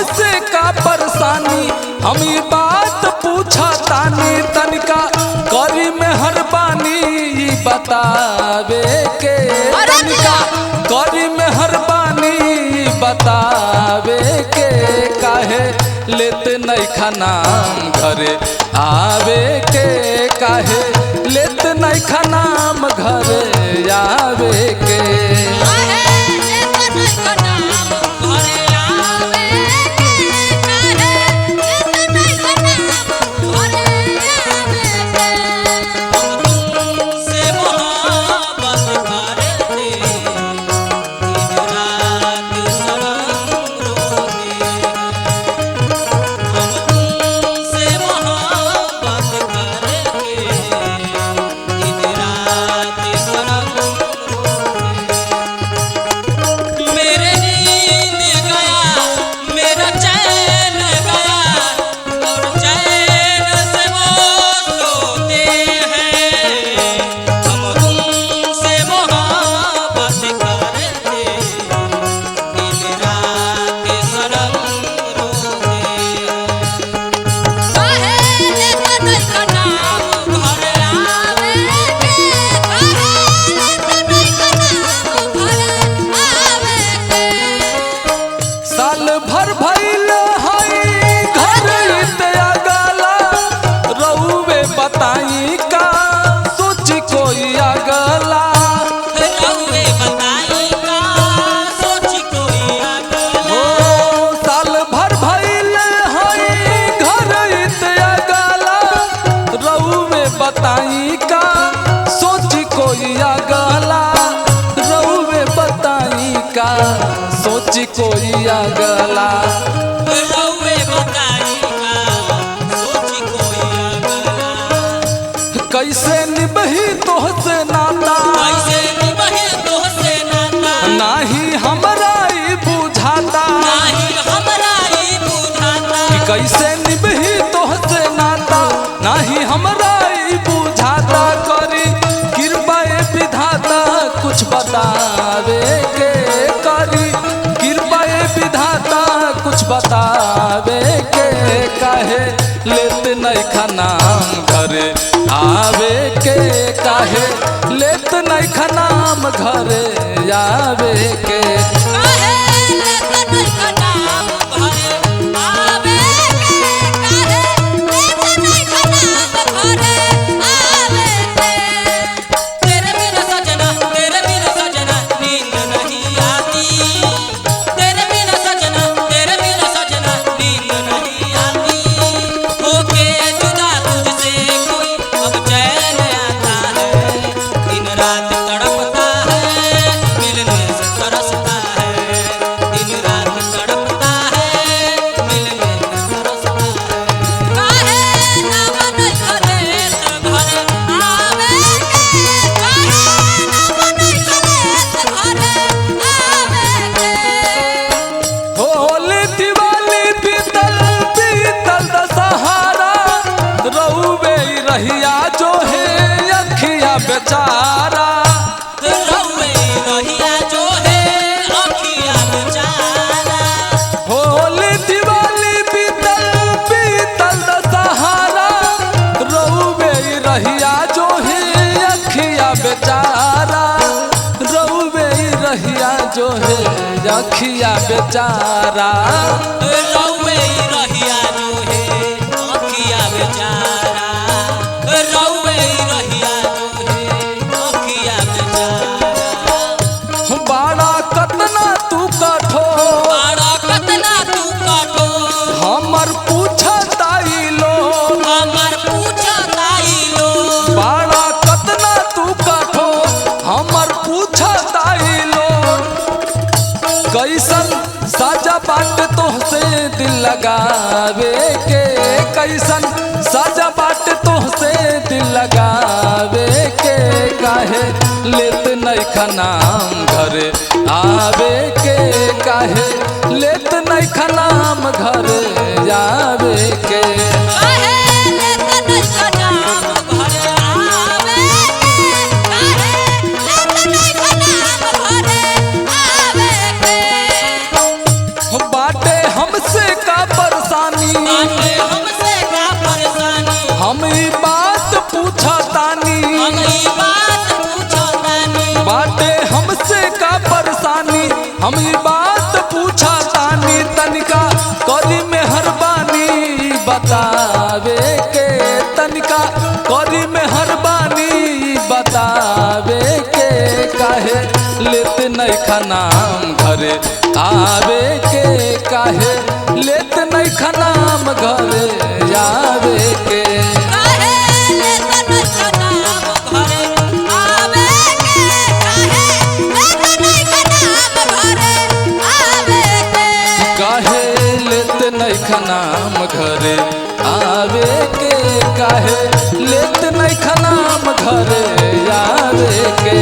हमसे का परेशानी हम ये बात पूछा तानी तनिका करी मेहरबानी बतावे के तनिका करी मेहरबानी बतावे के काहे लेते नहीं खाना घरे आवे के काहे लेते नहीं खाना घरे आवे के बताई का सोच कोई अगला रउवे बताई का सोच कोई अगला हो साल भर भइल हई घर इत अगला रउवे बताई का सोच कोई अगला रउवे बताई का सोच कोई अगला रउवे बताई का सोच कोई अगला कैसे निभही तोहसे नाता कैसे निभही तोहसे नाता नाही हमरा ई बुझाता नाही हमरा ई बुझाता कि कैसे निभही तोहसे नाता नाही हमरा ई बुझाता करी कृपा विधाता कुछ बतावे के करी कृपा विधाता कुछ बतावे के काहे लेते नहीं खाना घरे आवे के काहे लेते नहीं खाना घरे आवे के काहे लेते नहीं खाना घरे आवे के काहे लेते नहीं खाना घरे आवे के तेरे बिना सजना नींद नहीं आती तेरे बिना सजना नींद नहीं आती होके जुदा तुझसे कोई अब चैन आता है दिन रात तड़पता है मिलने से तरसता है दिन रात तड़पता है मिलने से तरसता है काहे ना मन करे तो घर आवे के काहे ना मन करे तो घर आवे के होली दिवाली बीतल दशहरा रउवे रहिया जो है अखिया बेचारा रउवे रहिया जो है अखिया बेचारा होली दिवाली बीतल दशहरा रउवे रहिया जो है अखिया बेचारा रउवे रहिया जो है अखिया बेचारा रउवे रहिया जो है अखिया बेचारा रउवे रहिया जो है अखिया बेचारा बाड़ा कतना तू कठोर बाड़ा कतना तू कठोर हमर पूछताई लो हमर पूछताई लो बाड़ा कतना तू कठोर हमर पूछताई लो कैसन साजा बाट तोहसे दिल लगावे के कैसन साजा बाट तोहसे दिल लगावे के काहे लेत नहीं खाना घरे आवे के काहे लेत नहीं खाना घरे आवे के काहे लेते नहीं खाना घरे आवे के काहे लेते नहीं खाना घरे आवे के बाटे हमसे नहीं खनाम घरे आवे के काहे लेत नहीं खनाम घरे आवे के काहे लेत नहीं खनाम घरे आवे के काहे लेत नहीं खनाम घरे आवे के काहे लेत नहीं खनाम घरे आवे के काहे लेत नहीं खनाम घरे आवे के